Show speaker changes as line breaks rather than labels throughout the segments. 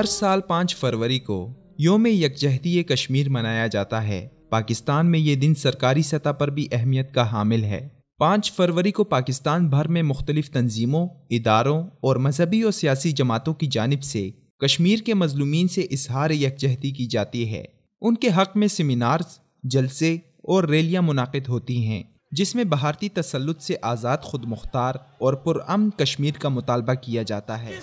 ہر سال 5 فروری کو یوم یکجہتی کشمیر منایا جاتا ہے۔ پاکستان میں یہ دن سرکاری سطح پر بھی اہمیت کا حامل ہے۔ 5 فروری کو پاکستان بھر میں مختلف تنظیموں، اداروں اور مذہبی اور سیاسی جماعتوں کی جانب سے کشمیر کے مظلومین سے اظہار یکجہتی کی جاتی ہے۔ ان کے حق میں سیمینارز، جلسے اور ریلیاں منعقد ہوتی ہیں، جس میں بھارتی تسلط سے آزاد، خود مختار اور پرامن کشمیر کا مطالبہ کیا جاتا ہے۔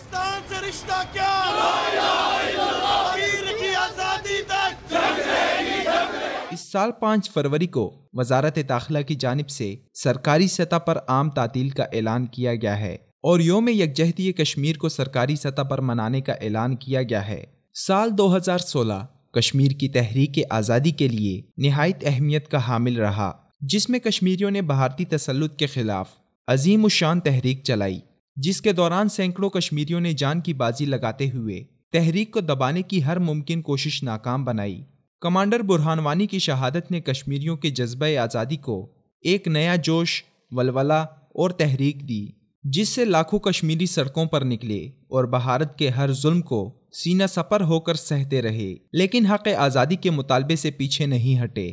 اس سال 5 فروری کو وزارت داخلہ کی جانب سے سرکاری سطح پر عام تعطیل کا اعلان کیا گیا ہے اور یوم یکجہتی کشمیر کو سرکاری سطح پر منانے کا اعلان کیا گیا ہے۔ سال 2016 کشمیر کی تحریک آزادی کے لیے نہایت اہمیت کا حامل رہا، جس میں کشمیریوں نے بھارتی تسلط کے خلاف عظیم الشان تحریک چلائی، جس کے دوران سینکڑوں کشمیریوں نے جان کی بازی لگاتے ہوئے تحریک کو دبانے کی ہر ممکن کوشش ناکام بنائی۔ کمانڈر برہان وانی کی شہادت نے کشمیریوں کے جذبہ آزادی کو ایک نیا جوش، ولولہ اور تحریک دی، جس سے لاکھوں کشمیری سڑکوں پر نکلے اور بھارت کے ہر ظلم کو سینہ سپر ہو کر سہتے رہے، لیکن حق آزادی کے مطالبے سے پیچھے نہیں ہٹے۔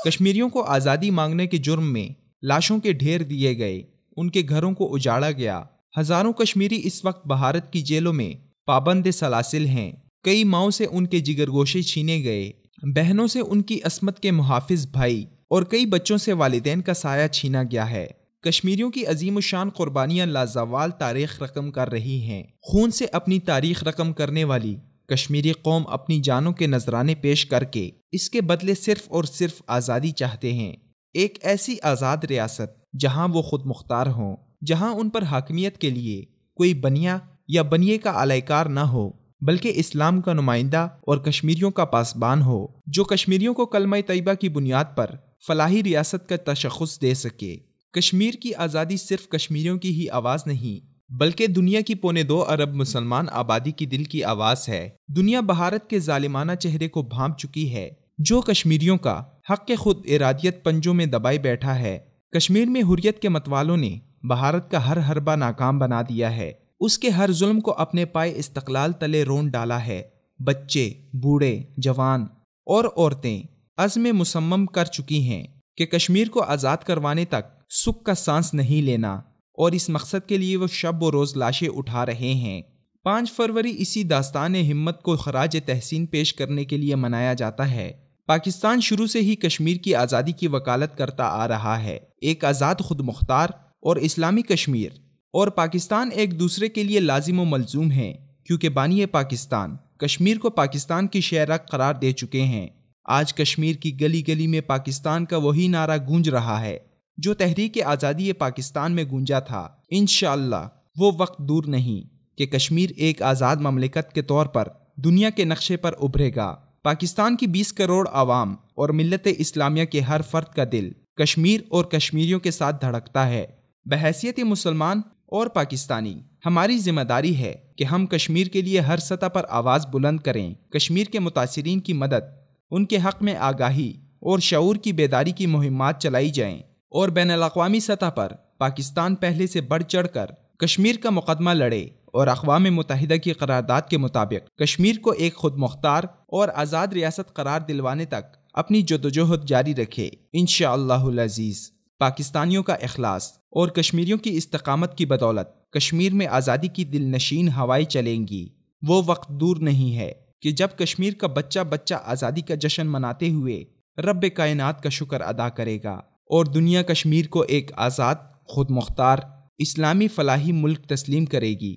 کشمیریوں کو آزادی مانگنے کے جرم میں لاشوں کے ڈھیر دیے گئے، ان کے گھروں کو اجاڑا گیا۔ ہزاروں کشمیری اس وقت بھارت کی جیلوں میں پابند سلاسل ہیں، کئی ماؤں سے ان کے جگر گوشے چھینے گئے، بہنوں سے ان کی عصمت کے محافظ بھائی اور کئی بچوں سے والدین کا سایہ چھینا گیا ہے۔ کشمیریوں کی عظیم الشان قربانیاں لازوال تاریخ رقم کر رہی ہیں۔ خون سے اپنی تاریخ رقم کرنے والی کشمیری قوم اپنی جانوں کے نذرانے پیش کر کے اس کے بدلے صرف اور صرف آزادی چاہتے ہیں، ایک ایسی آزاد ریاست جہاں وہ خود مختار ہوں، جہاں ان پر حاکمیت کے لیے کوئی بنیا یا بنیے کا اعلیکار نہ ہو، بلکہ اسلام کا نمائندہ اور کشمیریوں کا پاسبان ہو، جو کشمیریوں کو کلمہ طیبہ کی بنیاد پر فلاحی ریاست کا تشخص دے سکے۔ کشمیر کی آزادی صرف کشمیریوں کی ہی آواز نہیں، بلکہ دنیا کی 2.25 ارب مسلمان آبادی کی دل کی آواز ہے۔ دنیا بھارت کے ظالمانہ چہرے کو بھانپ چکی ہے، جو کشمیریوں کا حق خود ارادیت پنجوں میں دبائے بیٹھا ہے۔ کشمیر میں حریت کے متوالوں نے بھارت کا ہر حربہ ناکام بنا دیا ہے، اس کے ہر ظلم کو اپنے پائے استقلال تلے رون ڈالا ہے۔ بچے، بوڑھے، جوان اور عورتیں عزم مصمم کر چکی ہیں کہ کشمیر کو آزاد کروانے تک سکھ کا سانس نہیں لینا، اور اس مقصد کے لیے وہ شب و روز لاشیں اٹھا رہے ہیں۔ 5 فروری اسی داستان ہمت کو خراج تحسین پیش کرنے کے لیے منایا جاتا ہے۔ پاکستان شروع سے ہی کشمیر کی آزادی کی وکالت کرتا آ رہا ہے۔ ایک آزاد، خود مختار اور اسلامی کشمیر اور پاکستان ایک دوسرے کے لیے لازم و ملزوم ہیں، کیونکہ بانی پاکستان کشمیر کو پاکستان کی شہرک قرار دے چکے ہیں۔ آج کشمیر کی گلی گلی میں پاکستان کا وہی نعرہ گونج رہا ہے جو تحریک آزادی پاکستان میں گونجا تھا۔ انشاءاللہ وہ وقت دور نہیں کہ کشمیر ایک آزاد مملکت کے طور پر دنیا کے نقشے پر ابھرے گا۔ پاکستان کی 20 کروڑ عوام اور ملت اسلامیہ کے ہر فرد کا دل کشمیر اور کشمیریوں کے ساتھ دھڑکتا ہے۔ بحیثیت مسلمان اور پاکستانی ہماری ذمہ داری ہے کہ ہم کشمیر کے لیے ہر سطح پر آواز بلند کریں۔ کشمیر کے متاثرین کی مدد، ان کے حق میں آگاہی اور شعور کی بیداری کی مہمات چلائی جائیں، اور بین الاقوامی سطح پر پاکستان پہلے سے بڑھ چڑھ کر کشمیر کا مقدمہ لڑے اور اقوام متحدہ کی قرارداد کے مطابق کشمیر کو ایک خود مختار اور آزاد ریاست قرار دلوانے تک اپنی جدوجہد جاری رکھے۔ انشاءاللہ العزیز پاکستانیوں کا اخلاص اور کشمیریوں کی استقامت کی بدولت کشمیر میں آزادی کی دل نشین ہوائیں چلیں گی۔ وہ وقت دور نہیں ہے کہ جب کشمیر کا بچہ بچہ آزادی کا جشن مناتے ہوئے رب کائنات کا شکر ادا کرے گا، اور دنیا کشمیر کو ایک آزاد، خود مختار، اسلامی فلاحی ملک تسلیم کرے گی۔